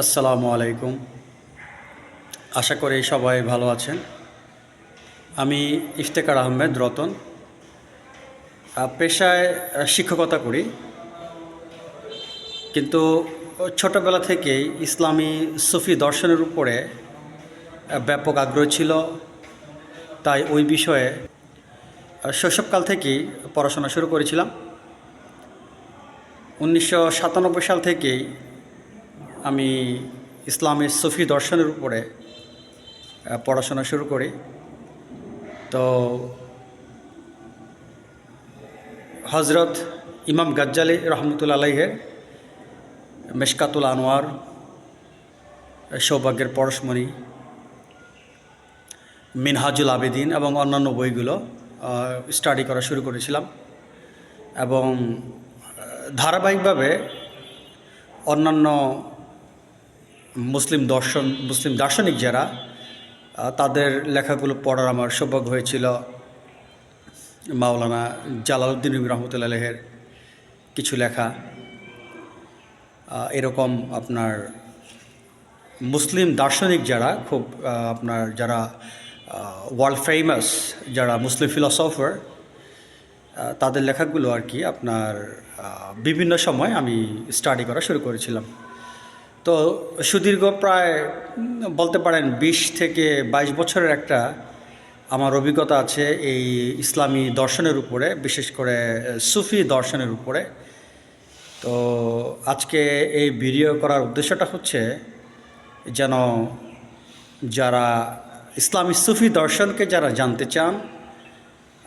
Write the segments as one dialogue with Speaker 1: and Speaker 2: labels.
Speaker 1: আসসালামু আলাইকুম। আশা করি সবাই ভালো আছেন। আমি ইফতেখার আহমেদ রতন। পেশায় শিক্ষকতা করি, কিন্তু ছোটোবেলা থেকেই ইসলামী সুফি দর্শনের উপরে ব্যাপক আগ্রহ ছিল। তাই ওই বিষয়ে শৈশবকাল থেকেই পড়াশোনা শুরু করেছিলাম। 1997 সাল থেকেই আমি ইসলামী সুফি দর্শনের উপরে পড়াশোনা শুরু করি। তো হজরত ইমাম গাজ্জালি রহমতুল্লাহ আলাইহের মেশকাতুল আনোয়ার, সৌভাগ্যের পরশমণি, মিনহাজুল আবেদিন এবং অন্যান্য বইগুলো স্টাডি করা শুরু করেছিলাম। এবং ধারাবাহিকভাবে অন্যান্য মুসলিম দার্শনিক যারা, তাদের লেখাগুলো পড়ার আমার সৌভাগ্য হয়েছিল। মাওলানা জালালউদ্দিন রুমি রহমতুল্লাহ আলাইহের কিছু লেখা, এরকম আপনার মুসলিম দার্শনিক যারা খুব যারা ওয়ার্ল্ড ফেমাস, যারা মুসলিম ফিলসফার, তাদের লেখাগুলো আর কি আপনার বিভিন্ন সময় আমি স্টাডি করা শুরু করেছিলাম। তো সুদীর্ঘ প্রায় বলতে পারেন 20 থেকে 22 বছরের একটা আমার অভিজ্ঞতা আছে এই ইসলামী দর্শনের উপরে, বিশেষ করে সুফি দর্শনের উপরে। তো আজকে এই ভিডিও করার উদ্দেশ্যটা হচ্ছে যেন যারা ইসলামী সুফি দর্শনকে যারা জানতে চান,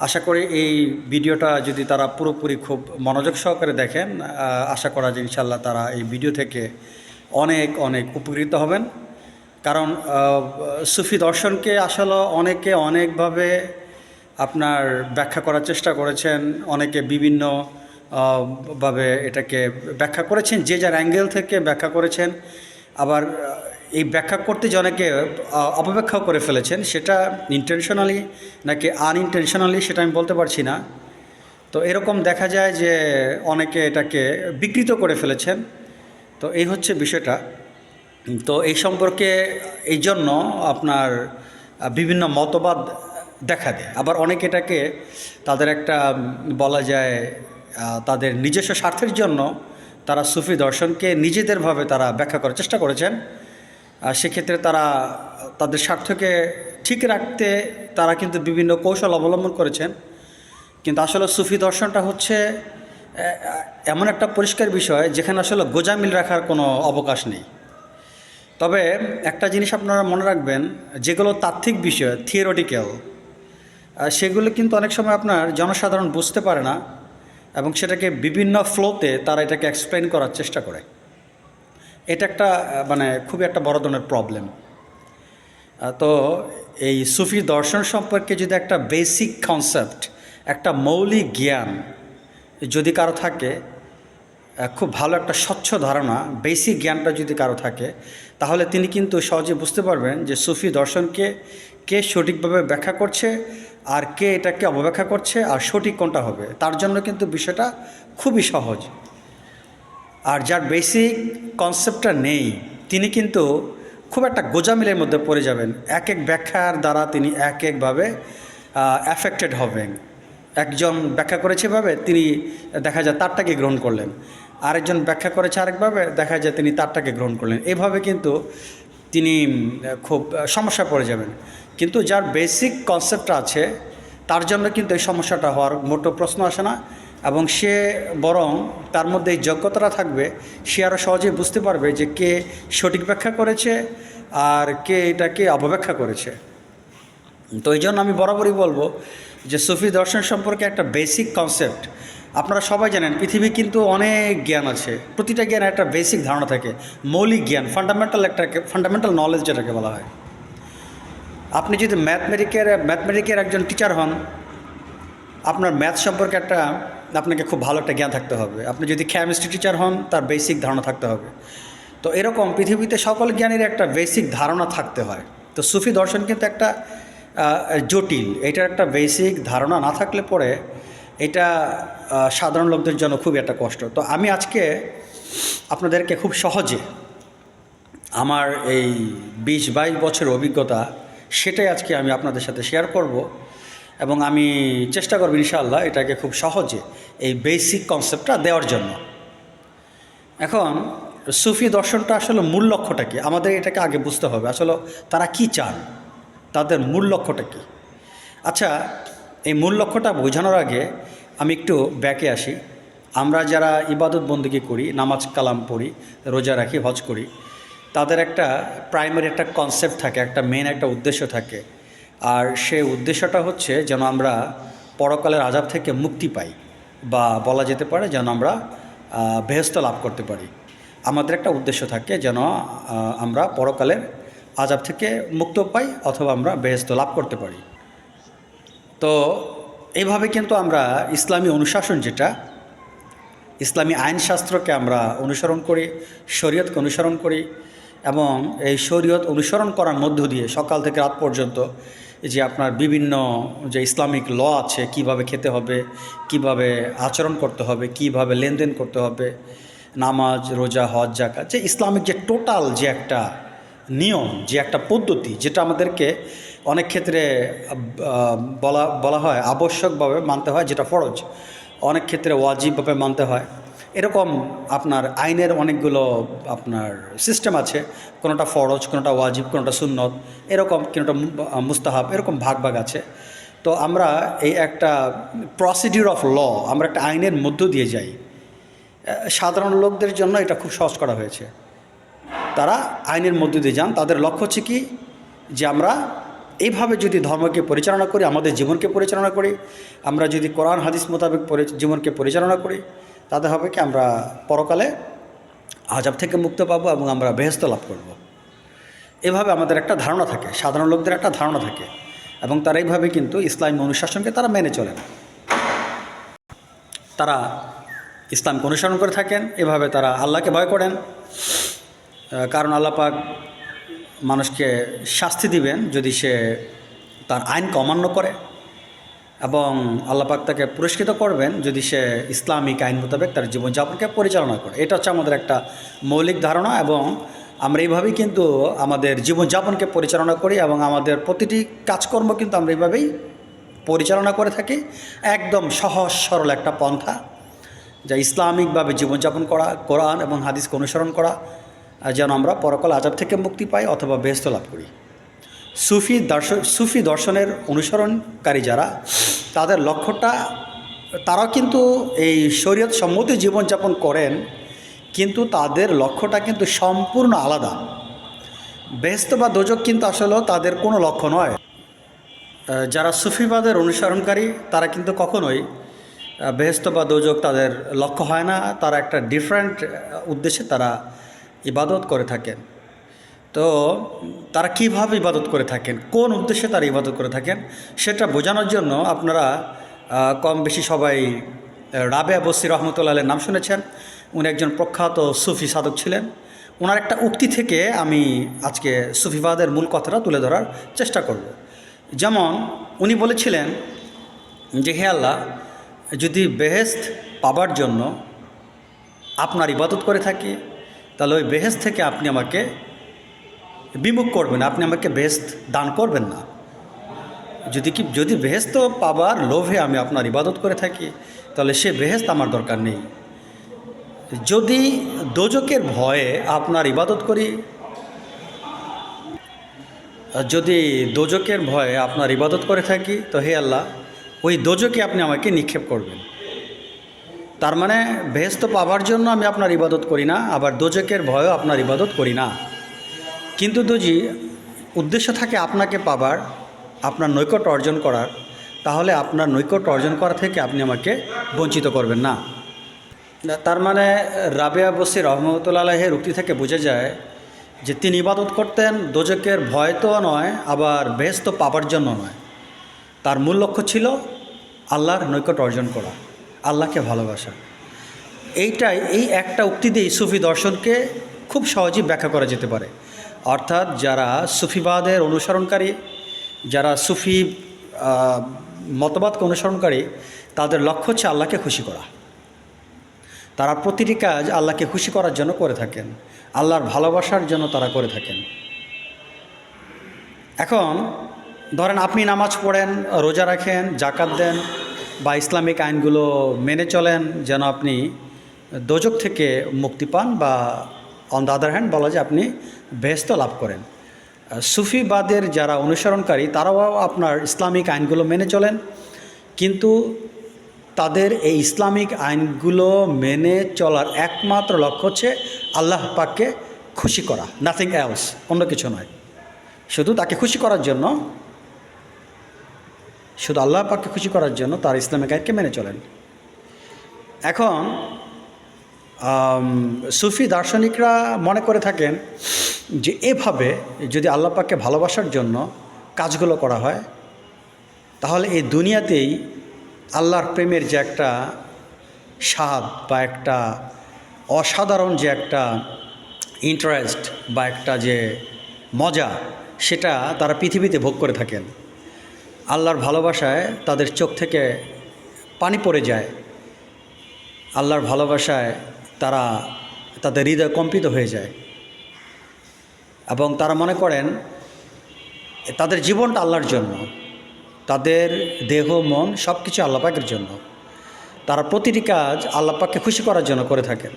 Speaker 1: আশা করি এই ভিডিওটা যদি তারা পুরোপুরি খুব মনোযোগ সহকারে দেখেন, আশা করা যায় ইনশাল্লাহ তারা এই ভিডিও থেকে অনেক অনেক উপকৃত হবেন। কারণ সুফি দর্শনকে আসলে অনেকে অনেকভাবে আপনার ব্যাখ্যা করার চেষ্টা করেছেন, অনেকে বিভিন্ন ভাবে এটাকে ব্যাখ্যা করেছেন, যে যার অ্যাঙ্গেল থেকে ব্যাখ্যা করেছেন। আবার এই ব্যাখ্যা করতে যে অনেকে অপব্যাখ্যাও করে ফেলেছেন, সেটা ইন্টেনশনালি নাকি আনইনটেনশনালি সেটা আমি বলতে পারছি না। তো এরকম দেখা যায় যে অনেকে এটাকে বিকৃত করে ফেলেছেন। তো এই হচ্ছে বিষয়টা। তো এই সম্পর্কে এই জন্য আপনার বিভিন্ন মতবাদ দেখা দেয়। আবার অনেকে এটাকে তাদের একটা বলা যায় তাদের নিজস্ব স্বার্থের জন্য তারা সুফি দর্শনকে নিজেদেরভাবে তারা ব্যাখ্যা করার চেষ্টা করেছেন। সেক্ষেত্রে তারা তাদের স্বার্থকে ঠিক রাখতে তারা কিন্তু বিভিন্ন কৌশল অবলম্বন করেছেন। কিন্তু আসলে সুফি দর্শনটা হচ্ছে এমন একটা পরিষ্কার বিষয় যেখানে আসলে গোঁজামিল রাখার কোনো অবকাশ নেই। তবে একটা জিনিস আপনারা মনে রাখবেন, যেগুলো তাত্ত্বিক বিষয়, থিওরিটিক্যাল, সেগুলো কিন্তু অনেক সময় আপনার জনসাধারণ বুঝতে পারে না এবং সেটাকে বিভিন্ন ফ্লোতে তারা এটাকে এক্সপ্লেন করার চেষ্টা করে। এটা একটা খুবই একটা বড় ধরনের প্রবলেম। তো এই সুফি দর্শন সম্পর্কে যদি একটা বেসিক কনসেপ্ট, একটা মৌলিক জ্ঞান যদি কারো থাকে, খুব ভালো একটা স্বচ্ছ ধারণা, বেসিক জ্ঞানটা যদি কারো থাকে, তাহলে তিনি কিন্তু সহজে বুঝতে পারবেন যে সুফি দর্শনকে কে সঠিকভাবে ব্যাখ্যা করছে আর কে এটাকে অবব্যাখ্যা করছে, আর সঠিক কোনটা হবে। তার জন্য কিন্তু বিষয়টা খুবই সহজ। আর যার বেসিক কনসেপ্টটা নেই, তিনি কিন্তু খুব একটা গোঁজামিলের মধ্যে পড়ে যাবেন। এক এক ব্যাখ্যার দ্বারা তিনি এক একভাবে অ্যাফেক্টেড হবেন। একজন ব্যাখ্যা করেছে এভাবে, তিনি দেখা যায় তারটাকে গ্রহণ করলেন, আরেকজন ব্যাখ্যা করেছে আরেকভাবে, দেখা যায় তিনি তারটাকে গ্রহণ করলেন। এইভাবে কিন্তু তিনি খুব সমস্যায় পড়ে যাবেন। কিন্তু যার বেসিক কনসেপ্টটা আছে, তার জন্য কিন্তু এই সমস্যাটা হওয়ার মোটো প্রশ্ন আসে না। এবং সে বরং তার মধ্যে এই যোগ্যতাটা থাকবে, সে আরও সহজেই বুঝতে পারবে যে কে সঠিক ব্যাখ্যা করেছে আর কে এটাকে অপব্যাখ্যা করেছে। তো এই জন্য আমি বরাবরই বলবো যে সুফি দর্শন সম্পর্কে একটা বেসিক কনসেপ্ট, আপনারা সবাই জানেন পৃথিবী কিন্তু অনেক জ্ঞান আছে, প্রতিটা জ্ঞানের একটা বেসিক ধারণা থাকে, মৌলিক জ্ঞান, ফান্ডামেন্টাল নলেজ যেটাকে বলা হয়। আপনি যদি ম্যাথমেটিকের একজন টিচার হন, আপনার ম্যাথ সম্পর্কে আপনাকে খুব ভালো একটা জ্ঞান থাকতে হবে। আপনি যদি কেমিস্ট্রি টিচার হন, তার বেসিক ধারণা থাকতে হবে। তো এরকম পৃথিবীতে সকল জ্ঞানের একটা বেসিক ধারণা থাকতে হয়। তো সুফি দর্শন কিন্তু একটা জটিল, এটার একটা বেসিক ধারণা না থাকলে পরে এটা সাধারণ লোকদের জন্য খুবই একটা কষ্ট। তো আমি আজকে আপনাদেরকে খুব সহজে আমার এই 20-22 বছরের অভিজ্ঞতা, সেটাই আজকে আমি আপনাদের সাথে শেয়ার করব এবং আমি চেষ্টা করব ইনশাআল্লাহ এটাকে খুব সহজে এই বেসিক কনসেপ্টটা দেওয়ার জন্য। এখন সুফি দর্শনটা আসলে মূল লক্ষ্যটা কী, আমাদের এটাকে আগে বুঝতে হবে। আসলে তারা কি চান, তাদের মূল লক্ষ্যটা কী। আচ্ছা, এই মূল লক্ষ্যটা বোঝানোর আগে আমি একটু ব্যাকে আসি। আমরা যারা ইবাদত বন্দেগী করি, নামাজ কালাম পড়ি, রোজা রাখি, হজ করি, তাদের একটা প্রাইমারি একটা কনসেপ্ট থাকে, একটা মেন একটা উদ্দেশ্য থাকে। আর সেই উদ্দেশ্যটা হচ্ছে যেন আমরা পরকালের আযাব থেকে মুক্তি পাই, বা বলা যেতে পারে যেন আমরা বেহেশত লাভ করতে পারি। আমাদের একটা উদ্দেশ্য থাকে যেন আমরা পরকালের আযাব থেকে মুক্ত পাই অথবা আমরা বেহেশত লাভ করতে পারি। তো এইভাবে কিন্তু আমরা ইসলামী অনুশাসন, যেটা ইসলামী আইনশাস্ত্রকে আমরা অনুসরণ করি, শরীয়তকে অনুসরণ করি, এবং এই শরীয়ত অনুসরণ করার মধ্য দিয়ে সকাল থেকে রাত পর্যন্ত যে আপনার বিভিন্ন যে ইসলামিক ল আছে, কিভাবে খেতে হবে, কিভাবে আচরণ করতে হবে, কিভাবে লেনদেন করতে হবে, নামাজ, রোজা, হজ, যাকাত, যে ইসলামিক যে টোটাল যে একটা নিয়ম, যে একটা পদ্ধতি, যেটা আমাদেরকে অনেক ক্ষেত্রে বলা হয় আবশ্যকভাবে মানতে হয়, যেটা ফরজ, অনেক ক্ষেত্রে ওয়াজিবভাবে মানতে হয়। এরকম আপনার আইনের অনেকগুলো আপনার সিস্টেম আছে, কোনোটা ফরজ, কোনোটা ওয়াজিব, কোনোটা সুন্নত, এরকম কোনোটা মুস্তাহাব, এরকম ভাগ ভাগ আছে। তো আমরা এই একটা প্রসিডিউর অফ ল, আমরা একটা আইনের মধ্য দিয়ে যাই। সাধারণ লোকদের জন্য এটা খুব সহজ করা হয়েছে। তারা আইনের মধ্য দিয়ে যান। তাদের লক্ষ্য হচ্ছে কি, যে আমরা এইভাবে যদি ধর্মকে পরিচালনা করি, আমাদের জীবনকে পরিচালনা করি, আমরা যদি কোরআন হাদিস মোতাবেক জীবনকে পরিচালনা করি, তাতে হবে কি আমরা পরকালে আযাব থেকে মুক্ত পাবো এবং আমরা বেহেশত লাভ করব। এভাবে আমাদের একটা ধারণা থাকে, সাধারণ লোকদের একটা ধারণা থাকে, এবং তারা এইভাবে কিন্তু ইসলামী অনুশাসনকে তারা মেনে চলেন। তারা ইসলামকে অনুসরণ করে থাকেন, এভাবে তারা আল্লাহকে ভয় করেন। কারণ আল্লাহ পাক মানুষকে শাস্তি দিবেন যদি সে তার আইনকে অমান্য করে, এবং আল্লাহ পাক তাকে পুরস্কৃত করবেন যদি সে ইসলামিক আইন মোতাবেক তার জীবনযাপনকে পরিচালনা করে। এটা হচ্ছে আমাদের একটা মৌলিক ধারণা, এবং আমরা এইভাবেই কিন্তু আমাদের জীবনযাপনকে পরিচালনা করি, এবং আমাদের প্রতিটি কাজকর্ম কিন্তু আমরা এইভাবেই পরিচালনা করে থাকি। একদম সহজ সরল একটা পন্থা, যা ইসলামিকভাবে জীবনযাপন করা, কোরআন এবং হাদিসকে অনুসরণ করা, যেন আমরা পরকাল আযাব থেকে মুক্তি পাই অথবা বেহেশত লাভ করি। সুফি দর্শনের অনুসরণকারী যারা, তাদের লক্ষ্যটা, তারাও কিন্তু এই শরীয়ত সম্মত জীবনযাপন করেন, কিন্তু তাদের লক্ষ্যটা কিন্তু সম্পূর্ণ আলাদা। বেহেশত বা দোজখ কিন্তু আসলে তাদের কোনো লক্ষ্য নয়। যারা সুফিবাদের অনুসরণকারী, তারা কিন্তু কখনোই বেহেশত বা দোজখ তাদের লক্ষ্য হয় না। তারা একটা ডিফারেন্ট উদ্দেশ্যে তারা ইবাদত করে থাকেন। তো তারা কীভাবে ইবাদত করে থাকেন, কোন উদ্দেশ্যে তারা ইবাদত করে থাকেন, সেটা বোঝানোর জন্য আপনারা কম বেশি সবাই রাবেয়া বসরি রহমতুল্লাহ আলাইহির নাম শুনেছেন। উনি একজন প্রখ্যাত সুফি সাধক ছিলেন। ওনার একটা উক্তি থেকে আমি আজকে সুফিবাদের মূল কথাটা তুলে ধরার চেষ্টা করব। যেমন উনি বলেছিলেন যে, হে আল্লাহ, যদি বেহেশত পাবার জন্য আপনার ইবাদত করে থাকি, তাহলে ওই বেহেশত থেকে আপনি আমাকে বিমুখ করবেন, আপনি আমাকে বেহেশত দান করবেন না। যদি বেহেশত পাবার লোভে আমি আপনার ইবাদত করে থাকি, তাহলে সে বেহেশত আমার দরকার নেই। যদি দোজখের ভয়ে আপনার ইবাদত করি, যদি দোজখের ভয়ে আপনার ইবাদত করে থাকি, তো হে আল্লাহ, ওই দোজখে আপনি আমাকে নিক্ষেপ করবেন। তার মানে বেহেশত পাবার জন্য আমি আপনার ইবাদত করি না, আবার দোজখের ভয়েও আপনার ইবাদত করি না। কিন্তু যদি উদ্দেশ্য থাকে আপনাকে পাবার, আপনার নৈকট্য অর্জন করার, তাহলে আপনার নৈকট্য অর্জন করা থেকে আপনি আমাকে বঞ্চিত করবেন না। তার মানে রাবেয়া বসরি রহমতুল্লাহ আলাইহির উক্তি থেকে বোঝা যায় যে তিনি ইবাদত করতেন দোজখের ভয় তো নয়, আবার বেহেশত পাবার জন্য নয়। তার মূল লক্ষ্য ছিল আল্লাহর নৈকট্য অর্জন করা, আল্লাহকে ভালোবাসা। এই একটা উক্তি দিয়েই সুফি দর্শনকে খুব সহজেই ব্যাখ্যা করা যেতে পারে। অর্থাৎ যারা সুফিবাদের অনুসরণকারী, যারা সুফি মতবাদকে অনুসরণকারী, তাদের লক্ষ্য হচ্ছে আল্লাহকে খুশি করা। তারা প্রতিটি কাজ আল্লাহকে খুশি করার জন্য করে থাকেন, আল্লাহর ভালোবাসার জন্য তারা করে থাকেন। এখন ধরেন আপনি নামাজ পড়েন, রোজা রাখেন, জাকাত দেন বা ইসলামিক আইনগুলো মেনে চলেন যেন আপনি দোজক থেকে মুক্তি পান, বা অন দ্য আদার হ্যান্ড বলা যায় আপনি বেহেশত লাভ করেন। সুফিবাদের যারা অনুসরণকারী তারাও আপনার ইসলামিক আইনগুলো মেনে চলেন, কিন্তু তাদের এই ইসলামিক আইনগুলো মেনে চলার একমাত্র লক্ষ্য হচ্ছে আল্লাহ পাককে খুশি করা, নাথিং এলস, অন্য কিছু নয়। শুধু তাকে খুশি করার জন্য, শুধু আল্লাহ পাককে খুশি করার জন্য তার ইসলামিক আইনকে মেনে চলেন। এখন সুফি দার্শনিকরা মনে করে থাকেন যে এভাবে যদি আল্লাহ পাককে ভালোবাসার জন্য কাজগুলো করা হয়, তাহলে এই দুনিয়াতেই আল্লাহর প্রেমের যে একটা স্বাদ বা একটা অসাধারণ যে একটা ইন্টারেস্ট বা একটা যে মজা, সেটা তারা পৃথিবীতে ভোগ করে থাকেন। আল্লাহর ভালোবাসায় তাদের চোখ থেকে পানি পড়ে যায়, আল্লাহর ভালোবাসায় তারা তাদের হৃদয় কম্পিত হয়ে যায়, এবং তারা মনে করেন তাদের জীবনটা আল্লাহর জন্য, তাদের দেহ মন সব কিছু আল্লাহ পাকের জন্য। তারা প্রতিটি কাজ আল্লাহ পাককে খুশি করার জন্য করে থাকেন।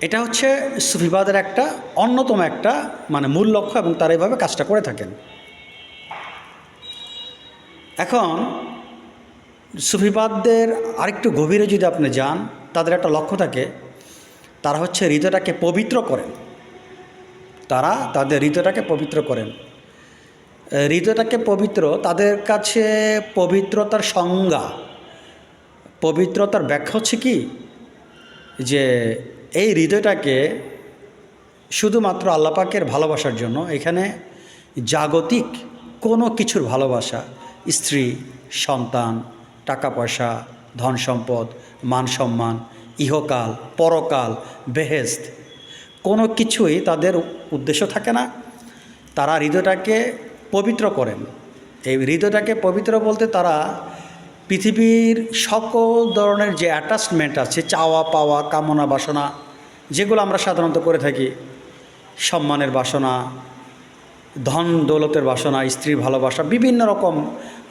Speaker 1: এটা হচ্ছে সুফিবাদের একটা অন্যতম একটা মূল লক্ষ্য, এবং তারা এইভাবে কাজটা করে থাকেন। এখন সুফিবাদদের আরেকটু গভীরে যদি আপনি যান, তাদের একটা লক্ষ্য থাকে, তারা হচ্ছে হৃদয়টাকে পবিত্র করেন। তারা তাদের হৃদয়টাকে পবিত্র করেন। হৃদয়টাকে পবিত্র, তাদের কাছে পবিত্রতার সংজ্ঞা, পবিত্রতার ব্যাখ্যা হচ্ছে কি, যে এই হৃদয়টাকে শুধুমাত্র আল্লাহ পাকের ভালোবাসার জন্য, এখানে জাগতিক কোনো কিছুর ভালোবাসা, স্ত্রী, সন্তান, টাকা পয়সা, ধন সম্পদ, মান সম্মান, ইহকাল, পরকাল, বেহেশত, কোনো কিছুই তাদের উদ্দেশ্য থাকে না। তারা হৃদয়টাকে পবিত্র করেন। এই হৃদয়টাকে পবিত্র বলতে তারা পৃথিবীর সকল ধরনের যে অ্যাটাচমেন্ট আছে, চাওয়া পাওয়া, কামনা বাসনা, যেগুলো আমরা সাধারণত করে থাকি, সম্মানের বাসনা, ধন দৌলতের বাসনা, স্ত্রীর ভালোবাসা, বিভিন্ন রকম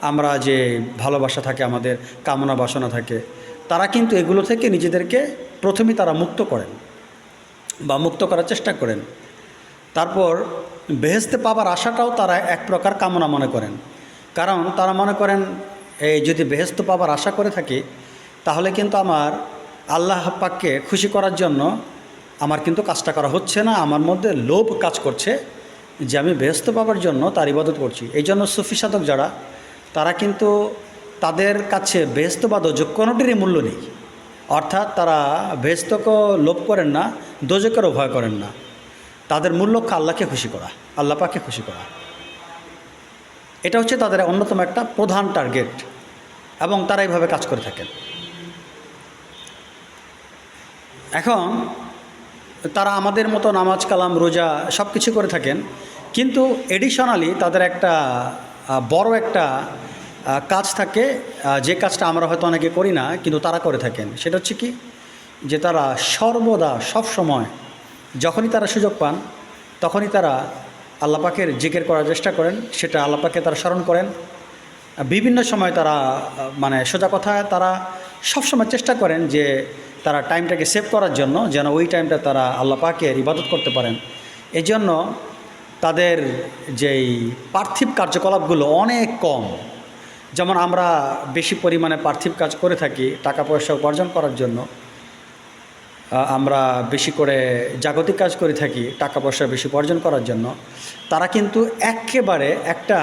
Speaker 1: আমরা যে ভালোবাসা থাকে, আমাদের কামনা বাসনা থাকে, তারা কিন্তু এগুলো থেকে নিজেদেরকে প্রথমেই তারা মুক্ত করেন বা মুক্ত করার চেষ্টা করেন। তারপর বেহেশতে পাবার আশাটাও তারা এক প্রকার কামনা মনে করেন, কারণ তারা মনে করেন এই যদি বেহেশত পাবার আশা করে থাকি, তাহলে কিন্তু আমার আল্লাহ পাককে খুশি করার জন্য আমার কিন্তু কাজটা করা হচ্ছে না, আমার মধ্যে লোভ কাজ করছে যে আমি বেহেশত পাবার জন্য তার ইবাদত করছি। এই জন্য সুফি সাধক যারা, তারা কিন্তু তাদের কাছে বেহেশত বা দোজক কোনোটিরই মূল্য নেই। অর্থাৎ তারা বেহেশতকেও লোভ করেন না, দোজকেরও ভয় করেন না। তাদের মূল লক্ষ্য আল্লাহকে খুশি করা, আল্লাহ পাককে খুশি করা। এটা হচ্ছে তাদের অন্যতম একটা প্রধান টার্গেট, এবং তারা এইভাবে কাজ করে থাকেন। এখন তারা আমাদের মতো নামাজ কালাম রোজা সব কিছু করে থাকেন, কিন্তু এডিশনালি তাদের একটা বড় একটা কাজ থাকে, যে কাজটা আমরা হয়তো অনেকে করি না, কিন্তু তারা করে থাকেন। সেটা হচ্ছে কি, যে তারা সর্বদা সব সময় যখনই তারা সুযোগ পান, তখনই তারা আল্লাহ পাকের জিকির করার চেষ্টা করেন, সেটা আল্লাহ পাককে তারা স্মরণ করেন। বিভিন্ন সময় তারা সোজা কথায় তারা সবসময় চেষ্টা করেন যে তারা টাইমটাকে সেভ করার জন্য, যেন ওই টাইমটা তারা আল্লাহ পাকের ইবাদত করতে পারেন। এই জন্য তাদের যেই পার্থিব কার্যকলাপগুলো অনেক কম। যেমন আমরা বেশি পরিমাণে পার্থিব কাজ করে থাকি টাকা পয়সা উপার্জন করার জন্য, আমরা বেশি করে জাগতিক কাজ করে থাকি টাকা পয়সা বেশি উপার্জন করার জন্য। তারা কিন্তু একেবারে একটা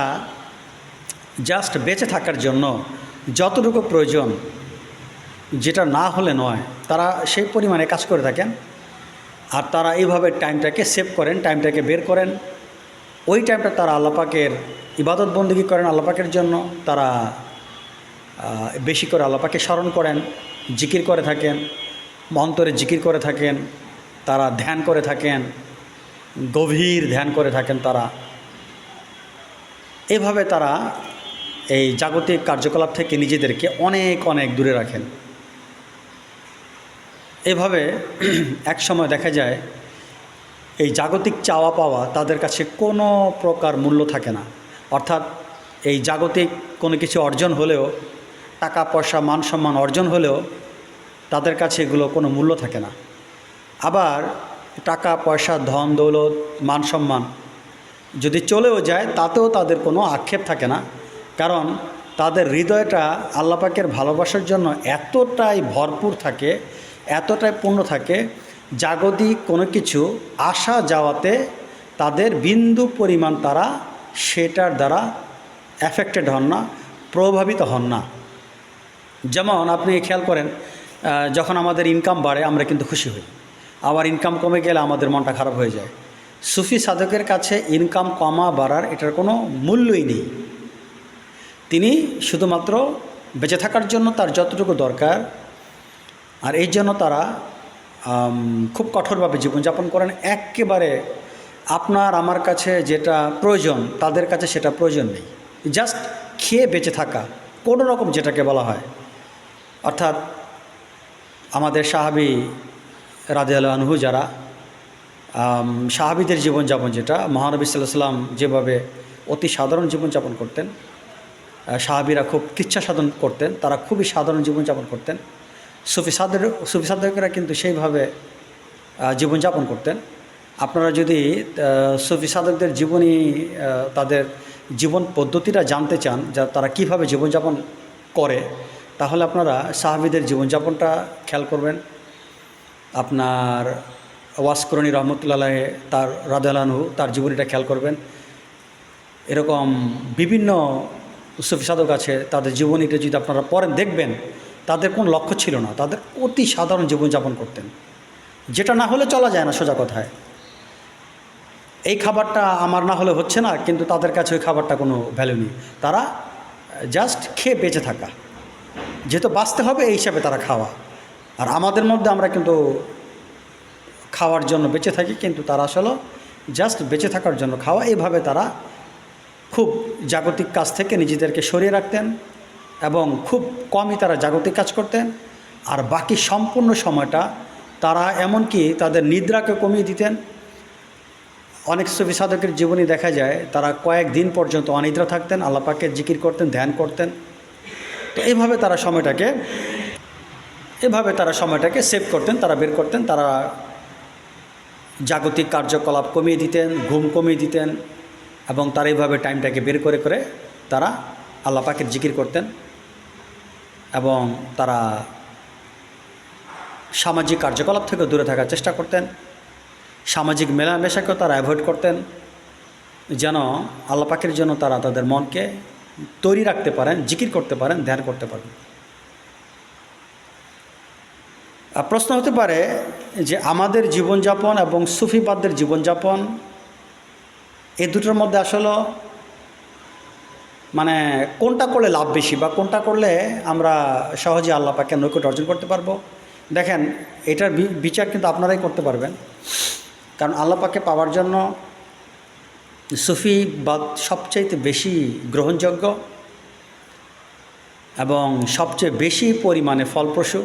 Speaker 1: জাস্ট বেঁচে থাকার জন্য যতটুকু প্রয়োজন, যেটা না হলে নয়, তারা সেই পরিমাণে কাজ করে থাকেন। আর তারা এইভাবে টাইমটাকে সেভ করেন, টাইমটাকে বের করেন। ওই টাইমটা তারা আল্লাহ পাকের ইবাদত বন্দেগী করেন, আল্লাহ পাকের জন্য তারা বেশি করে আল্লাহ পাককে স্মরণ করেন, জিকির করে থাকেন, অন্তরে জিকির করে থাকেন, তারা ধ্যান করে থাকেন, গভীর ধ্যান করে থাকেন। তারা এভাবে তারা এই জাগতিক কার্যকলাপ থেকে নিজেদেরকে অনেক অনেক দূরে রাখেন। এভাবে এক সময় দেখা যায় এই জাগতিক চাওয়া পাওয়া তাদের কাছে কোনো প্রকার মূল্য থাকে না। অর্থাৎ এই জাগতিক কোনো কিছু অর্জন হলেও, টাকা পয়সা মান সম্মান অর্জন হলেও তাদের কাছে এগুলো কোনো মূল্য থাকে না। আবার টাকা পয়সা ধন দৌলত মান সম্মান যদি চলেও যায় তাতেও তাদের কোনো আক্ষেপ থাকে না, কারণ তাদের হৃদয়টা আল্লাহ পাকের ভালোবাসার জন্য এতটাই ভরপুর থাকে, এতটাই পূর্ণ থাকে, জাগতিক কোনো কিছু আসা যাওয়াতে তাদের বিন্দু পরিমাণ তারা সেটার দ্বারা অ্যাফেক্টেড হন না, প্রভাবিত হন না। যেমন আপনি খেয়াল করেন, যখন আমাদের ইনকাম বাড়ে আমরা কিন্তু খুশি হই, আবার ইনকাম কমে গেলে আমাদের মনটা খারাপ হয়ে যায়। সুফি সাধকের কাছে ইনকাম কমা বাড়ার এটার কোনো মূল্যই নেই। তিনি শুধুমাত্র বেঁচে থাকার জন্য তার যতটুকু দরকার, আর এই জন্য তারা খুব কঠোরভাবে জীবনযাপন করেন। একেবারে আপনার আমার কাছে যেটা প্রয়োজন তাদের কাছে সেটা প্রয়োজন নেই, জাস্ট খেয়ে বেঁচে থাকা কোনো রকম, যেটাকে বলা হয়। অর্থাৎ আমাদের সাহাবী রাদিয়াল্লাহু আনহু যারা, সাহাবীদের জীবনযাপন যেটা, মহানবী সাল্লাল্লাহু আলাইহি ওয়াসাল্লাম যেভাবে অতি সাধারণ জীবনযাপন করতেন, সাহাবীরা খুব কিচ্ছা সাধন করতেন, তারা খুবই সাধারণ জীবনযাপন করতেন। সুফি সাধকেরা কিন্তু সেইভাবে জীবনযাপন করতেন। আপনারা যদি সুফি সাধকদের জীবনী, তাদের জীবন পদ্ধতিটা জানতে চান, যা তারা কীভাবে জীবনযাপন করে, তাহলে আপনারা সাহাবীদের জীবনযাপনটা খেয়াল করবেন। আপনার ওয়াসকরণী রহমতুল্লাহ তার রাদিয়াল্লাহু আনহু তার জীবনীটা খেয়াল করবেন। এরকম বিভিন্ন সুফি সাধক আছে, তাদের জীবনীটা যদি আপনারা পড়েন দেখবেন তাদের কোনো লক্ষ্য ছিল না, তাদের অতি সাধারণ জীবনযাপন করতেন, যেটা না হলে চলা যায় না। সোজা কথায় এই খাবারটা আমার না হলে হচ্ছে না, কিন্তু তাদের কাছে ওই খাবারটা কোনো ভ্যালু নেই। তারা জাস্ট খেয়ে বেঁচে থাকা, যেহেতু বাঁচতে হবে এই হিসাবে তারা খাওয়া। আর আমাদের মধ্যে আমরা কিন্তু খাওয়ার জন্য বেঁচে থাকি, কিন্তু তারা আসলে জাস্ট বেঁচে থাকার জন্য খাওয়া। এইভাবে তারা খুব জাগতিক কাজ থেকে নিজেদেরকে সরিয়ে রাখতেন এবং খুব কমই তারা জাগতিক কাজ করতেন। আর বাকি সম্পূর্ণ সময়টা তারা এমনকি তাদের নিদ্রাকে কমিয়ে দিতেন। অনেক সুফি সাধকের জীবনী দেখা যায় তারা কয়েকদিন পর্যন্ত অনিদ্রা থাকতেন, আল্লাহ পাকের জিকির করতেন, ধ্যান করতেন। তো এইভাবে তারা সময়টাকে সেভ করতেন, তারা বের করতেন। তারা জাগতিক কার্যকলাপ কমিয়ে দিতেন, ঘুম কমিয়ে দিতেন, এবং তারা এইভাবে টাইমটাকে বের করে করে তারা আল্লাহ পাকের জিকির করতেন। এবং তারা সামাজিক কার্যকলাপ থেকে দূরে থাকার চেষ্টা করতেন, সামাজিক মেলামেশাকেও তারা অ্যাভয়েড করতেন, যেন আল্লাহ পাকের জন্য তারা তাদের মনকে তৈরি রাখতে পারেন, জিকির করতে পারেন, ধ্যান করতে পারেন। প্রশ্ন হতে পারে যে আমাদের জীবনযাপন এবং সুফিবাদদের জীবনযাপন, এই দুটোর মধ্যে আসলে মানে কোনটা করলে লাভ বেশি, বা কোনটা করলে আমরা সহজে আল্লাহ পাকের নৈকট্য অর্জন করতে পারবো? দেখেন, এটার বিচার কিন্তু আপনারাই করতে পারবেন, কারণ আল্লাহ পাকে পাওয়ার জন্য সুফিবাদ সবচাইতে বেশি গ্রহণযোগ্য এবং সবচেয়ে বেশি পরিমাণে ফলপ্রসূ।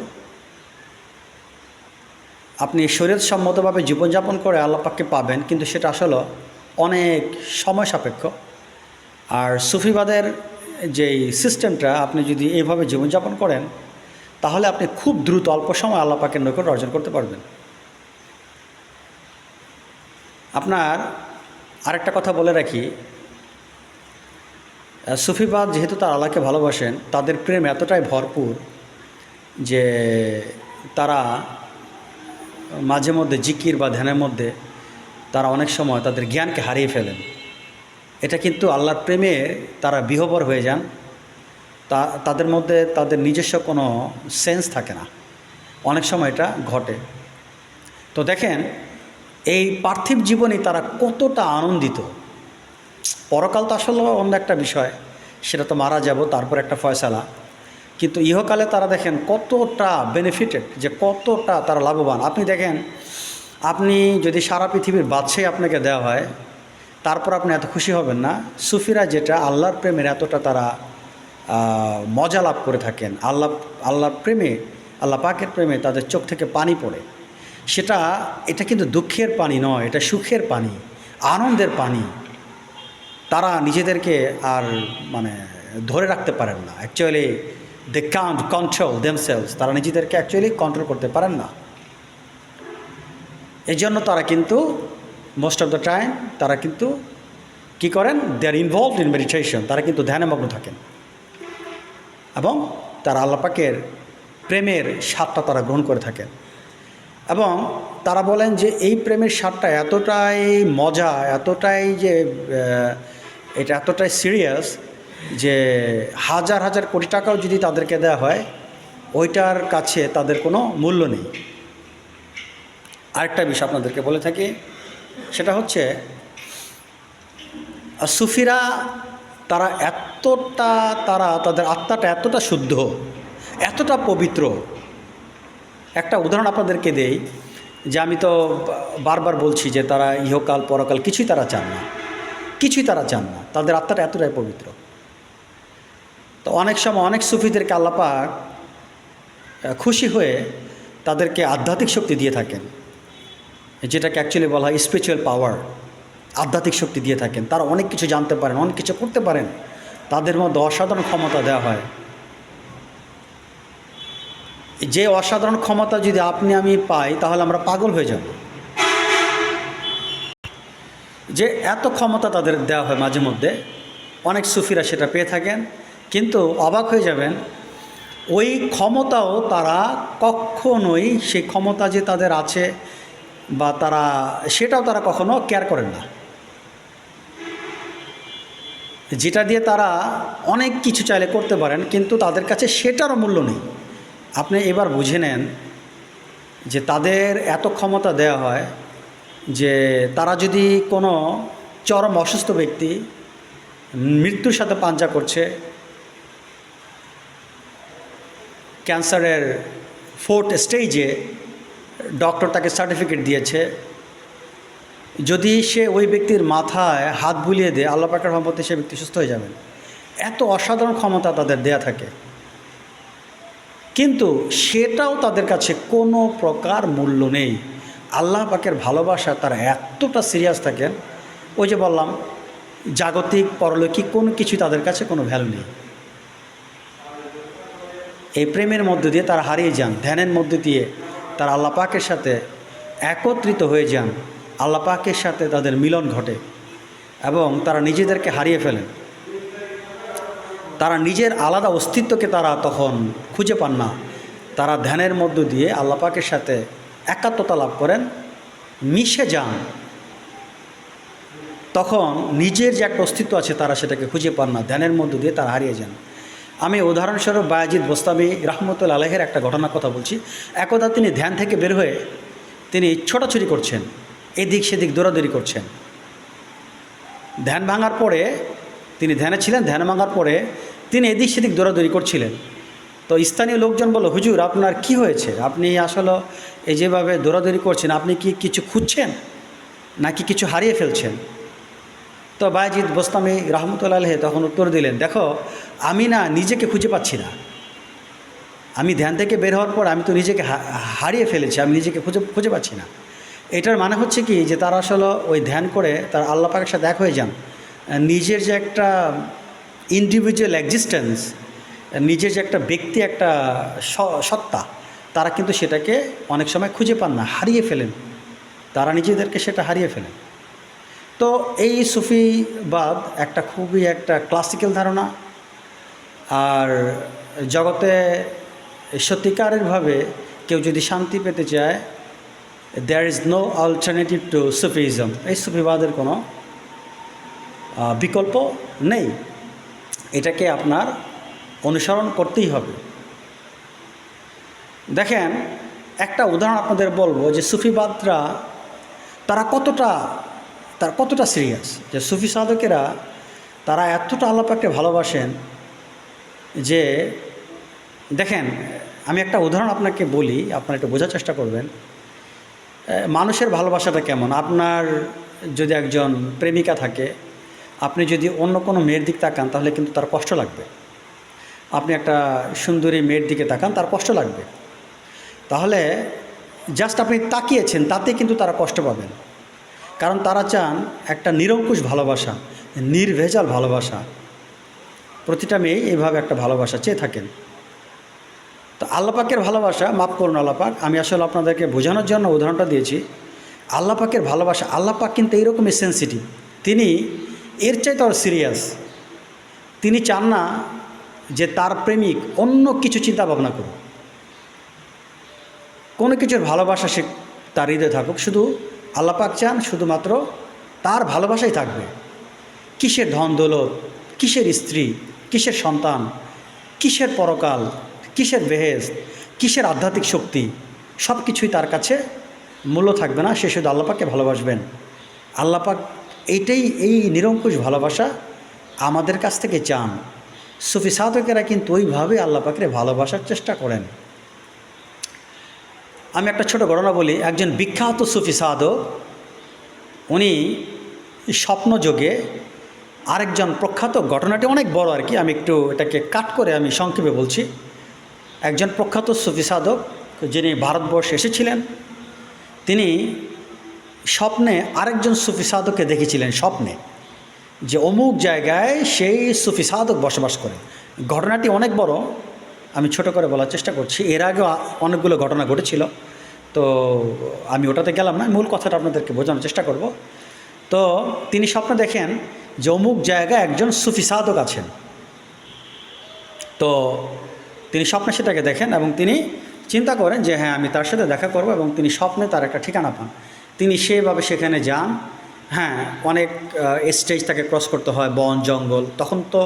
Speaker 1: আপনি শরীয়তসম্মতভাবে জীবনযাপন করে আল্লাহ পাককে পাবেন, কিন্তু সেটা আসলে অনেক সময় সাপেক্ষ। আর সুফিবাদের যেই সিস্টেমটা, আপনি যদি এইভাবে জীবনযাপন করেন তাহলে আপনি খুব দ্রুত অল্প সময় আল্লাহ পাকের নৈকট্য অর্জন করতে পারবেন। আপনার আরেকটা কথা বলে রাখি, সুফিবাদ যেহেতু তারা আল্লাহকে ভালোবাসেন, তাদের প্রেম এতটাই ভরপুর যে তারা মাঝে মধ্যে জিকির বা ধ্যানের মধ্যে তারা অনেক সময় তাদের জ্ঞানকে হারিয়ে ফেলেন। এটা কিন্তু আল্লাহর প্রেমে তারা বিহ্বল হয়ে যান, তাদের মধ্যে তাদের নিজস্ব কোনো সেন্স থাকে না, অনেক সময় এটা ঘটে। তো দেখেন, এই পার্থিব জীবনে তারা কতটা আনন্দিত। পরকাল তো আসলে অন্য একটা বিষয়, সেটা তো মারা যাব, তারপর একটা ফয়সালা। কিন্তু ইহকালে তারা দেখেন কতটা বেনিফিটেড, যে কতটা তারা লাভবান। আপনি দেখেন, আপনি যদি সারা পৃথিবীর বাদশাহী আপনাকে দেওয়া হয়, তারপর আপনি এত খুশি হবেন না। সুফিরা যেটা আল্লাহর প্রেমের এতটা তারা মজা লাভ করে থাকেন, আল্লাহর প্রেমে আল্লাহ পাকের প্রেমে তাদের চোখ থেকে পানি পড়ে, এটা কিন্তু দুঃখের পানি নয়, এটা সুখের পানি, আনন্দের পানি। তারা নিজেদেরকে আর মানে ধরে রাখতে পারেন না। Actually they can't control themselves, তারা নিজেদেরকে অ্যাকচুয়ালি কন্ট্রোল করতে পারেন না। এই জন্য তারা কিন্তু মোস্ট অফ দ্য টাইম তারা কিন্তু কী করেন, দে আর ইনভলভড ইন মেডিটেশন, তারা কিন্তু ধ্যানে মগ্ন থাকেন এবং তারা আল্লাহ পাকের প্রেমের স্বাদটা তারা গ্রহণ করে থাকেন। এবং তারা বলেন যে এই প্রেমের স্বাদটা এতটাই মজা, এতটাই যে এটা এতটাই সিরিয়াস যে হাজার হাজার কোটি টাকাও যদি তাদেরকে দেওয়া হয় ওইটার কাছে তাদের কোনো মূল্য নেই। আরেকটা বিষয় আপনাদেরকে বলে থাকি, সেটা হচ্ছে সুফিরা তাদের আত্মাটা এতটা শুদ্ধ, এতটা পবিত্র। একটা উদাহরণ আপনাদেরকে দেই, যে আমি তো বারবার বলছি যে তারা ইহকাল পরকাল কিছুই তারা চান না, তাদের আত্মাটা এতটাই পবিত্র। তো অনেক সময় অনেক সুফিদেরকে আল্লাহ পাক খুশি হয়ে তাদেরকে আধ্যাত্মিক শক্তি দিয়ে থাকেন, যেটাকে অ্যাকচুয়ালি বলা হয় স্পিরিচুয়াল পাওয়ার। আধ্যাত্মিক শক্তি দিয়ে থাকেন, তারা অনেক কিছু জানতে পারেন, অনেক কিছু করতে পারেন, তাদের মধ্যে অসাধারণ ক্ষমতা দেওয়া হয়। যে অসাধারণ ক্ষমতা যদি আপনি আমি পাই তাহলে আমরা পাগল হয়ে যাব, যে এত ক্ষমতা তাদের দেওয়া হয়। মাঝে মধ্যে অনেক সুফিরা সেটা পেয়ে থাকেন, কিন্তু অবাক হয়ে যাবেন ওই ক্ষমতাও তারা কখনোই, সেই ক্ষমতা যে তাদের আছে বা সেটাও তারা কখনো কেয়ার করেন না। যেটা দিয়ে তারা অনেক কিছু চাইলে করতে পারেন, কিন্তু তাদের কাছে সেটারও মূল্য নেই। আপনি এবার বুঝে নেন যে তাদের এত ক্ষমতা দেওয়া হয় যে তারা যদি কোনো চরম অসুস্থ ব্যক্তি মৃত্যুর সাথে পাঞ্জা করছে, ক্যান্সারের 4th স্টেজে, ডক্টর তাকে সার্টিফিকেট দিয়েছে, যদি সে ওই ব্যক্তির মাথায় হাত বুলিয়ে দেয় আল্লাহ পাকের রহমতে সে ব্যক্তি সুস্থ হয়ে যাবেন। এত অসাধারণ ক্ষমতা তাদের দেয়া থাকে, কিন্তু সেটাও তাদের কাছে কোনো প্রকার মূল্য নেই। আল্লাহ পাকের ভালোবাসা তারা এতটা সিরিয়াস থাকেন, ওই যে বললাম জাগতিক পরলৌকিক কোনো কিছু তাদের কাছে কোনো ভ্যালু নেই। এই প্রেমের মধ্য দিয়ে তারা হারিয়ে যান, ধ্যানের মধ্য দিয়ে তারা আল্লাহ পাকের সাথে একত্রিত হয়ে যান, আল্লাহ পাকের সাথে তাদের মিলন ঘটে এবং তারা নিজেদেরকে হারিয়ে ফেলেন। তারা নিজের আলাদা অস্তিত্বকে তারা তখন খুঁজে পান না। তারা ধ্যানের মধ্য দিয়ে আল্লাহ পাকের সাথে একাত্মতা লাভ করেন, মিশে যান। তখন নিজের যে একটা অস্তিত্ব আছে তারা সেটাকে খুঁজে পান না, ধ্যানের মধ্য দিয়ে তারা হারিয়ে যান। আমি উদাহরণস্বরূপ বায়েজিদ বোস্তামি রহমতুল্লাহ আলাইহির একটা ঘটনার কথা বলছি। একদা তিনি ধ্যান থেকে বের হয়ে তিনি ছোটাছুটি করছেন, এদিক সেদিক দৌড়াদৌড়ি করছেন। ধ্যান ভাঙার পরে, তিনি ধ্যানে ছিলেন, ধ্যান ভাঙার পরে তিনি এদিক সেদিক দৌড়াদৌড়ি করছিলেন। তো স্থানীয় লোকজন বলল, হুজুর আপনার কি হয়েছে, আপনি আসলে এই যেভাবে দৌড়াদৌড়ি করছেন, আপনি কি কিছু খুঁজছেন নাকি কিছু হারিয়ে ফেলছেন? তো বায়েজিদ বোস্তামি রহমতুল্লাহ আলাইহি তখন উত্তর দিলেন, দেখো আমি না নিজেকে খুঁজে পাচ্ছি না, আমি ধ্যান থেকে বের হওয়ার পর আমি তো নিজেকে হারিয়ে ফেলেছি, আমি নিজেকে খুঁজে পাচ্ছি না। এটার মানে হচ্ছে কি, যে তারা আসলে ওই ধ্যান করে তার আল্লাহ পাকের সাথে এক হয়ে যান। নিজের যে একটা ইন্ডিভিজুয়াল এক্সিস্টেন্স, নিজের যে একটা ব্যক্তি, একটা সত্তা, তারা কিন্তু সেটাকে অনেক সময় খুঁজে পান না, হারিয়ে ফেলেন, তারা নিজেদেরকে সেটা হারিয়ে ফেলেন। তো এই সুফিবাদ একটা খুবই একটা ক্লাসিক্যাল ধারণা। আর জগতে সত্যিকারেরভাবে কেউ যদি শান্তি পেতে চায়, there is no alternative to Sufism. এই সুফিবাদের কোনো বিকল্প নেই, এটাকে আপনার অনুসরণ করতেই হবে। দেখেন, একটা উদাহরণ আপনাদের বলবো যে সুফিবাদরা তারা কতটা সিরিয়াস, যে সুফি সাধকেরা তারা এতটা আল্লাহ পাককে ভালোবাসেন যে, দেখেন আমি একটা উদাহরণ আপনাকে বলি, আপনারা একটু বোঝার চেষ্টা করবেন মানুষের ভালোবাসাটা কেমন। আপনার যদি একজন প্রেমিকা থাকে, আপনি যদি অন্য কোনো মেয়ের দিক তাকান তাহলে কিন্তু তার কষ্ট লাগবে। আপনি একটা সুন্দরী মেয়ের দিকে তাকান, তার কষ্ট লাগবে। তাহলে জাস্ট আপনি তাকিয়েছেন, তাতে কিন্তু তারা কষ্ট পাবেন। কারণ তারা চান একটা নিরঙ্কুশ ভালোবাসা, নির্ভেজাল ভালোবাসা। প্রতিটা মেয়ে এইভাবে একটা ভালোবাসা চেয়ে থাকেন। তো আল্লাহ পাকের ভালোবাসা, মাফ করুন আল্লাহ পাক, আমি আসলে আপনাদেরকে বোঝানোর জন্য উদাহরণটা দিয়েছি। আল্লাহ পাকের ভালোবাসা, আল্লাহ পাক কিন্তু এইরকমই সেন্সিটিভ। তিনি এর চাইতে আরও সিরিয়াস। তিনি চান না যে তার প্রেমিক অন্য কিছু চিন্তা ভাবনা করুক, কোনো কিছুর ভালোবাসা সে তার হৃদয়ে থাকুক। শুধু আল্লাহ পাক চান শুধুমাত্র তার ভালোবাসাই থাকবে। কিসের ধন দৌলত, কিসের স্ত্রী, কিসের সন্তান, কিসের পরকাল, কিসের বেহেশত, কিসের আধ্যাত্মিক শক্তি, সব কিছুই তার কাছে মূল্য থাকবে না। সে শুধু আল্লাহ পাককে ভালোবাসবেন। আল্লাহ পাক এইটাই, এই নিরঙ্কুশ ভালোবাসা আমাদের কাছ থেকে চান। সুফি সাধকেরা কিন্তু ওইভাবে আল্লাহ পাকের ভালোবাসার চেষ্টা করেন। আমি একটা ছোট ঘটনা বলি। একজন বিখ্যাত সুফি সাধক, উনি স্বপ্নযোগে আরেকজন প্রখ্যাত, ঘটনাটি অনেক বড় আর কি, আমি একটু এটাকে কাট করে আমি সংক্ষেপে বলছি। একজন প্রখ্যাত সুফি সাধক যিনি ভারতবর্ষে এসেছিলেন, তিনি স্বপ্নে আরেকজন সুফি সাধককে দেখেছিলেন, স্বপ্নে, যে অমুক জায়গায় সেই সুফি সাধক বসবাস করে। ঘটনাটি অনেক বড়, আমি ছোট করে বলার চেষ্টা করছি। এর আগেও অনেকগুলো ঘটনা ঘটেছিল, তো আমি ওটাতে গেলাম না, মূল কথাটা আপনাদেরকে বোঝানোর চেষ্টা করব। তো তিনি স্বপ্নে দেখেন যে অমুক জায়গায় একজন সুফি সাধক আছেন। তো তিনি স্বপ্নে সেটাকে দেখেন এবং তিনি চিন্তা করেন যে হ্যাঁ, আমি তার সাথে দেখা করব, এবং তিনি স্বপ্নে তার একটা ঠিকানা পান। তিনি সেভাবে সেখানে যান। হ্যাঁ, অনেক স্টেজ তাকে ক্রস করতে হয়, বন জঙ্গল। তখন তো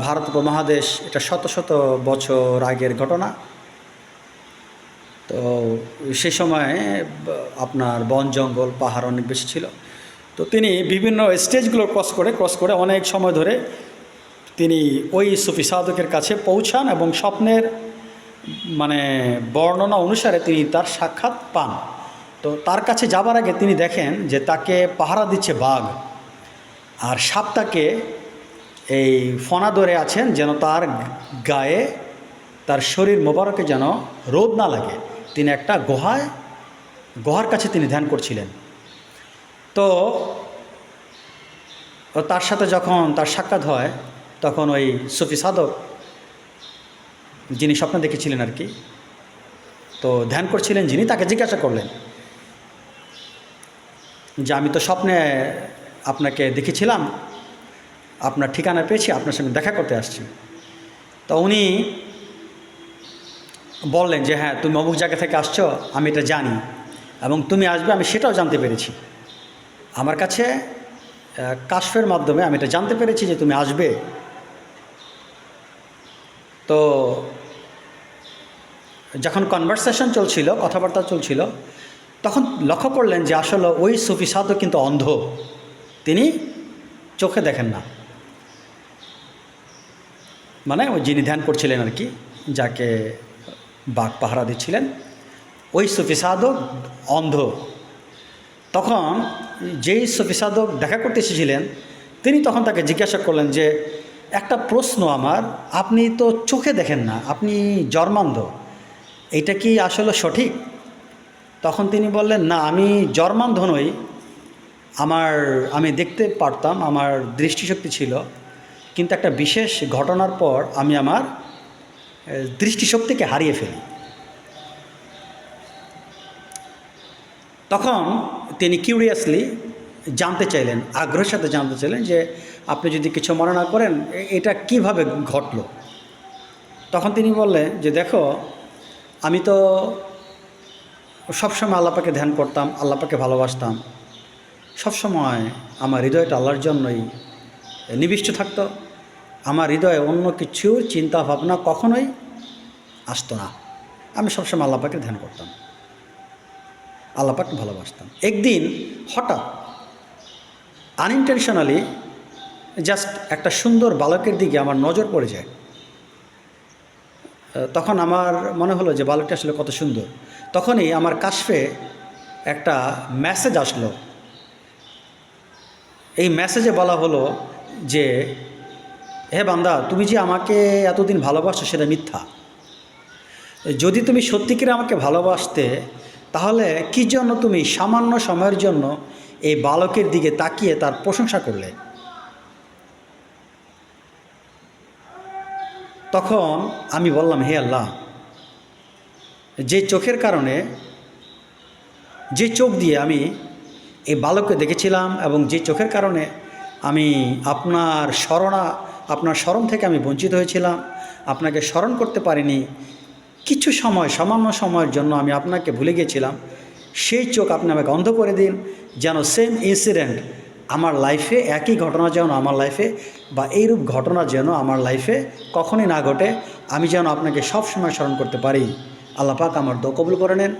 Speaker 1: ভারত উপমহাদেশ, এটা শত শত বছর আগের ঘটনা। তো সেই সময় আপনার বন জঙ্গল পাহাড় অনেক বেশি ছিল। তো তিনি বিভিন্ন স্টেজগুলো ক্রস করে অনেক সময় ধরে তিনি ওই সুফি সাধকের কাছে পৌঁছান, এবং স্বপ্নের বর্ণনা অনুসারে তিনি তার সাক্ষাৎ পান। তো তার কাছে যাবার আগে তিনি দেখেন যে তাকে পাহারা দিচ্ছে বাঘ, আর সাপ তাকে এই ফনা ধরে আছেন যেন তার গায়ে, তার শরীর মোবারকে যেন রোদ না লাগে। তিনি একটা গুহার কাছে তিনি ধ্যান করছিলেন। তো তার সাথে যখন তার সাক্ষাৎ হয়, তখন ওই সুফি সাধক, যিনি স্বপ্ন দেখেছিলেন আর কি, তো ধ্যান করছিলেন যিনি, তাকে জিজ্ঞাসা করলেন যে আমি তো স্বপ্নে আপনাকে দেখেছিলাম, আপনার ঠিকানা পেয়েছি, আপনার সঙ্গে দেখা করতে আসছি। তো উনি বললেন যে হ্যাঁ, তুমি অমুক জায়গা থেকে আসছো, আমি এটা জানি, এবং তুমি আসবে আমি সেটাও জানতে পেরেছি। আমার কাছে কাশফের মাধ্যমে আমি এটা জানতে পেরেছি যে তুমি আসবে। তো যখন কনভারসেশন চলছিল, কথাবার্তা চলছিল, তখন লক্ষ্য করলেন যে আসলে ওই সুফি সাধক কিন্তু অন্ধ, তিনি চোখে দেখেন না। ওই যিনি ধ্যান করছিলেন আর কি, যাকে বাঘ পাহারা দিচ্ছিলেন, ওই সুফি সাধক অন্ধ। তখন যেই সুফি সাধক দেখা করতে এসেছিলেন, তিনি তখন তাকে জিজ্ঞাসা করলেন যে একটা প্রশ্ন আমার, আপনি তো চোখে দেখেন না, আপনি জন্মান্ধ, এটা কি আসলে সঠিক? তখন তিনি বললেন, না, আমি জন্মান্ধ নই, আমি দেখতে পারতাম, আমার দৃষ্টিশক্তি ছিল, কিন্তু একটা বিশেষ ঘটনার পর আমি আমার দৃষ্টিশক্তিকে হারিয়ে ফেলি। তখন তিনি কিউরিয়াসলি জানতে চাইলেন, আগ্রহের সাথে জানতে চাইলেন যে আপনি যদি কিছু মনে না করেন, এটা কিভাবে ঘটলো। তখন তিনি বললেন যে দেখো, আমি তো সবসময় আল্লাহ পাকে ধ্যান করতাম, আল্লাহ পাকে ভালোবাসতাম, সবসময় আমার হৃদয়টা আল্লাহর জন্যই নিবিষ্ট থাকতো, আমার হৃদয়ে অন্য কিছু চিন্তা ভাবনা কখনোই আসতো না। আমি সবসময় আল্লাহ পাকে ধ্যান করতাম, আল্লাহ পাককে ভালোবাসতাম। একদিন হঠাৎ আনইনটেনশনালি জাস্ট একটা সুন্দর বালকের দিকে আমার নজর পড়ে যায়। তখন আমার মনে হলো যে বালকটা আসলে কত সুন্দর। তখনই আমার কাশফে একটা মেসেজ আসলো। এই মেসেজে বলা হলো যে হে বান্দা, তুমি যে আমাকে এতদিন ভালোবাসো সেটা মিথ্যা। যদি তুমি সত্যিকারে আমাকে ভালোবাসতে, তাহলে কী জন্য তুমি সামান্য সময়ের জন্য এই বালকের দিকে তাকিয়ে তার প্রশংসা করলে? তখন আমি বললাম, হে আল্লাহ, যে চোখের কারণে, যে চোখ দিয়ে আমি এই বালককে দেখেছিলাম এবং যে চোখের কারণে আমি আপনার স্মরণ থেকে আমি বঞ্চিত হয়েছিলাম, আপনাকে স্মরণ করতে পারিনি, কিছু সময়, সামান্য সময়ের জন্য আমি আপনাকে ভুলে গিয়েছিলাম, সেই চোখ আপনি আমাকে অন্ধ করে দিন, যেন সেম ইনসিডেন্ট আমার লাইফে, একই ঘটনা যেন আমার লাইফে বা এইরূপ ঘটনা যেন আমার লাইফে কখনই না ঘটে, আমি যেন আপনাকে সব সময় স্মরণ করতে পারি। আল্লাহ পাক আমার দোয়া কবুল করে নেন।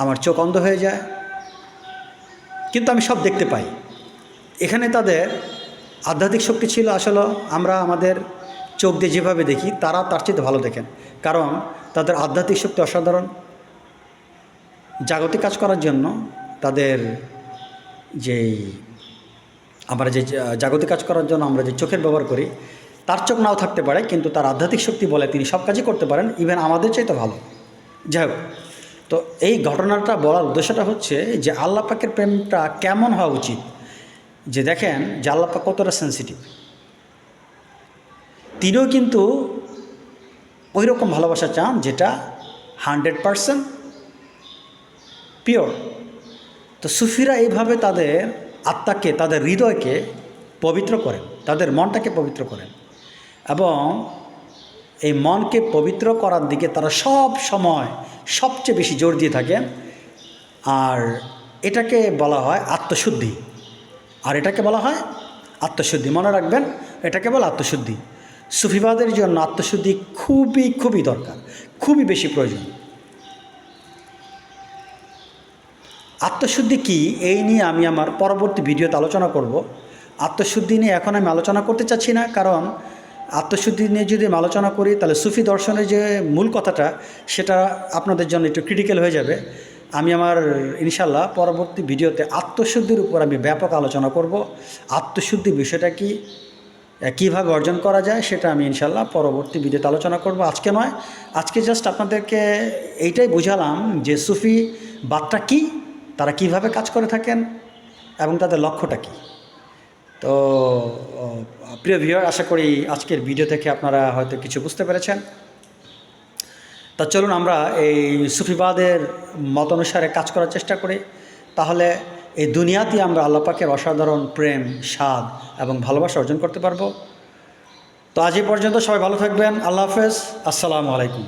Speaker 1: আমার চোখ অন্ধ হয়ে যায়, কিন্তু আমি সব দেখতে পাই। এখানে তাদের আধ্যাত্মিক শক্তি ছিল। আসলে আমরা আমাদের চোখ দিয়ে যেভাবে দেখি, তারা তার চেয়ে ভালো দেখেন, কারণ তাদের আধ্যাত্মিক শক্তি অসাধারণ। জাগতিক কাজ করার জন্য তাদের যেই আমরা যে জাগতিক কাজ করার জন্য আমরা যে চোখের ব্যবহার করি, তার চোখ নাও থাকতে পারে, কিন্তু তার আধ্যাত্মিক শক্তি বলে তিনি সব কাজই করতে পারেন, ইভেন আমাদের চাইতে ভালো। যাই হোক, তো এই ঘটনাটা বলার উদ্দেশ্যটা হচ্ছে যে আল্লাহ পাকের প্রেমটা কেমন হওয়া উচিত, যে দেখেন যে আল্লাহ পাক কতটা সেন্সিটিভ। তিনিও কিন্তু ওই রকম ভালোবাসা চান যেটা 100% পিওর। তো সুফিরা এইভাবে তাদের আত্মাকে, তাদের হৃদয়কে পবিত্র করেন, তাদের মনটাকে পবিত্র করেন, এবং এই মনকে পবিত্র করার দিকে তারা সব সময় সবচেয়ে বেশি জোর দিয়ে থাকেন। আর এটাকে বলা হয় আত্মশুদ্ধি, মনে রাখবেন, এটাকে বলা আত্মশুদ্ধি। সুফিবাদের জন্য আত্মশুদ্ধি খুবই খুবই দরকার, খুবই বেশি প্রয়োজন। আত্মশুদ্ধি কি, এই নিয়ে আমি আমার পরবর্তী ভিডিওতে আলোচনা করব। আত্মশুদ্ধি নিয়ে এখন আমি আলোচনা করতে চাচ্ছি না, কারণ আত্মশুদ্ধি নিয়ে যদি আমি আলোচনা করি, তাহলে সুফি দর্শনের যে মূল কথাটা, সেটা আপনাদের জন্য একটু ক্রিটিক্যাল হয়ে যাবে। আমি আমার ইনশাল্লাহ পরবর্তী ভিডিওতে আত্মশুদ্ধির উপর আমি ব্যাপক আলোচনা করব। আত্মশুদ্ধি বিষয়টা কি, কীভাবে অর্জন করা যায়, সেটা আমি ইনশাল্লাহ পরবর্তী ভিডিওতে আলোচনা করব। আজকে নয়, আজকে জাস্ট আপনাদেরকে এইটাই বোঝালাম যে সুফি বাদটা কী, তারা কিভাবে কাজ করে থাকেন এবং তাদের লক্ষ্যটা কী। তো প্রিয় ভিউয়ার, আশা করি আজকের ভিডিও থেকে আপনারা হয়তো কিছু বুঝতে পেরেছেন। তা চলুন আমরা এই সুফিবাদের মত অনুসারে কাজ করার চেষ্টা করি, তাহলে এই দুনিয়াতে আমরা আল্লাহ পাকের অসাধারণ প্রেম, স্বাদ এবং ভালোবাসা অর্জন করতে পারবো। তো আজ এই পর্যন্ত, সবাই ভালো থাকবেন। আল্লাহ হাফেজ, আসসালামু আলাইকুম।